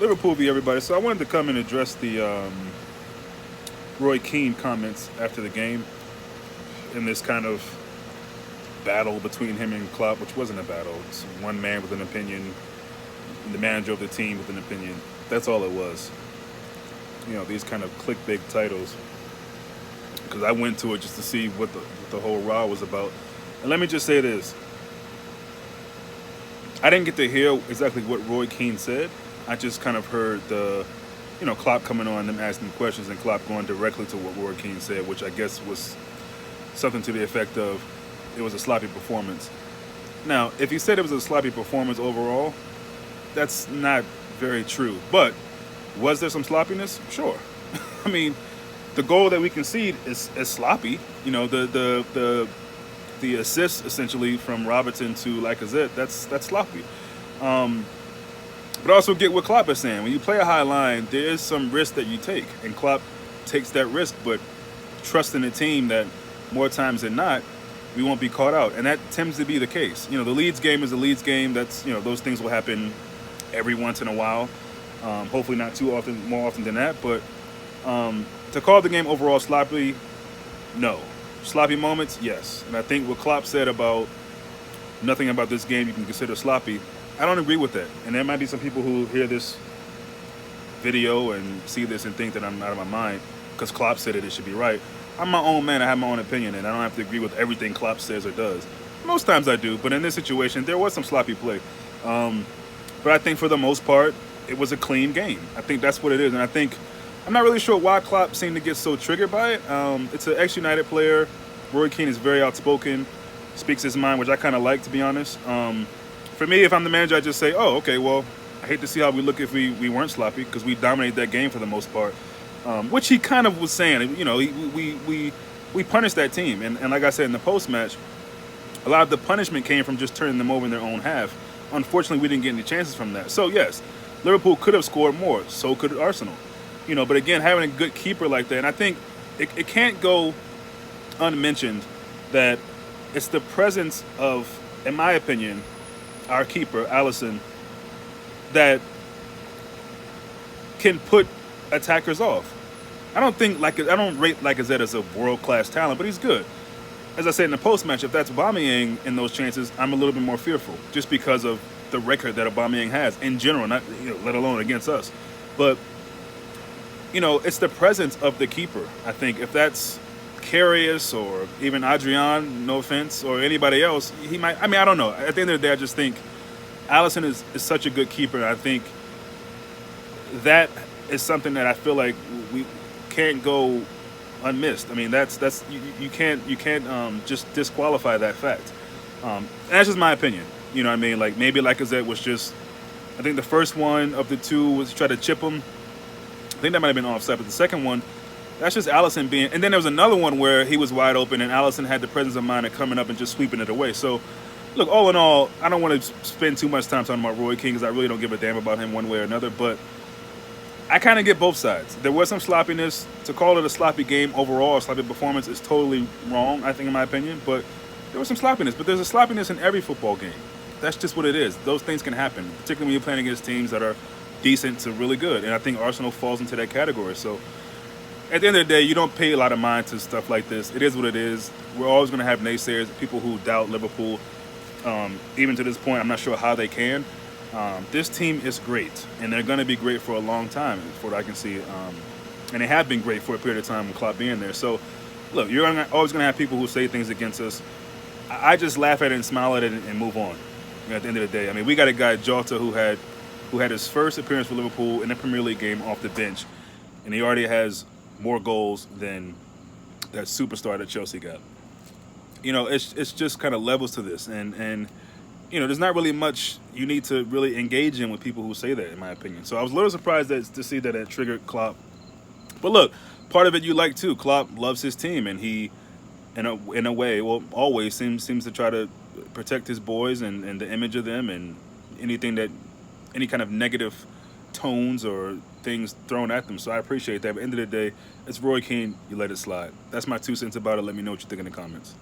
Liverpool v everybody. So I wanted to come and address the Roy Keane comments after the game in this kind of battle between him and Klopp, which wasn't a battle. It's one man with an opinion, the manager of the team with an opinion. That's all it was. These kind of clickbait titles. Because I went to it just to see what the whole raw was about. And let me just say this. I didn't get to hear exactly what Roy Keane said. I just kind of heard Klopp coming on, them asking questions, and Klopp going directly to what Roy Keane said, which I guess was something to the effect of it was a sloppy performance. Now, if he said it was a sloppy performance overall, that's not very true. But was there some sloppiness? Sure. I mean, the goal that we concede is sloppy. The assist essentially from Robertson to Lacazette, that's sloppy. But also get what Klopp is saying. When you play a high line, there is some risk that you take, and Klopp takes that risk, but trust in the team that more times than not, we won't be caught out, and that tends to be the case. The Leeds game is a Leeds game. That's those things will happen every once in a while. Hopefully not too often, more often than that. But to call the game overall sloppy, no. Sloppy moments, yes. And I think what Klopp said about nothing about this game you can consider sloppy, I don't agree with that. And there might be some people who hear this video and see this and think that I'm out of my mind because Klopp said it should be right. I'm my own man. I have my own opinion, and I don't have to agree with everything Klopp says or does. Most times I do, but in this situation, there was some sloppy play. But I think for the most part, it was a clean game. I think that's what it is. And I think I'm not really sure why Klopp seemed to get so triggered by it. It's an ex-United player. Roy Keane is very outspoken, speaks his mind, which I kind of like, to be honest. For me, if I'm the manager, I just say, oh, okay, well, I hate to see how we look if we weren't sloppy because we dominated that game for the most part, which he kind of was saying. We punished that team. And like I said in the post-match, a lot of the punishment came from just turning them over in their own half. Unfortunately, we didn't get any chances from that. So, yes, Liverpool could have scored more. So could Arsenal. But again, having a good keeper like that, and I think it can't go unmentioned that it's the presence of, in my opinion, our keeper, Alisson, that can put attackers off. I don't rate Lacazette as a world-class talent, but he's good. As I said in the post-match, if that's Aubameyang in those chances, I'm a little bit more fearful, just because of the record that Aubameyang has in general, not let alone against us. But it's the presence of the keeper. I think if that's Karius or even Adrian, no offense, or anybody else, he might. I mean, I don't know. At the end of the day, I just think Alisson is such a good keeper. And I think that is something that I feel like we can't go unmissed. I mean, you can't just disqualify that fact. And that's just my opinion. You know what I mean? Like maybe Lacazette was just. I think the first one of the two was try to chip him. I think that might have been offside, but the second one, that's just Alisson being. And then there was another one where he was wide open, and Alisson had the presence of mind of coming up and just sweeping it away. So, look, all in all, I don't want to spend too much time talking about Roy Keane because I really don't give a damn about him one way or another. But I kind of get both sides. There was some sloppiness. To call it a sloppy game overall, a sloppy performance is totally wrong, I think, in my opinion. But there was some sloppiness. But there's a sloppiness in every football game. That's just what it is. Those things can happen, particularly when you're playing against teams that are decent to really good. And I think Arsenal falls into that category. So at the end of the day, you don't pay a lot of mind to stuff like this. It is what it is. We're always going to have naysayers, people who doubt Liverpool. Even to this point, I'm not sure how they can. This team is great, and they're going to be great for a long time, for what I can see. And they have been great for a period of time with Klopp being there. So, look, you're always going to have people who say things against us. I just laugh at it and smile at it and move on. At the end of the day, I mean, we got a guy, Jota, who had his first appearance for Liverpool in a Premier League game off the bench, and he already has more goals than that superstar that Chelsea got. It's just kind of levels to this, and there's not really much you need to really engage in with people who say that, in my opinion. So I was a little surprised to see that it triggered Klopp. But look, part of it you like too. Klopp loves his team, and he, in a way, well, always seems to try to protect his boys and the image of them, and any kind of negative tones or things thrown at them. So I appreciate that. But at the end of the day, it's Roy Keane. You let it slide. That's my 2 cents about it. Let me know what you think in the comments.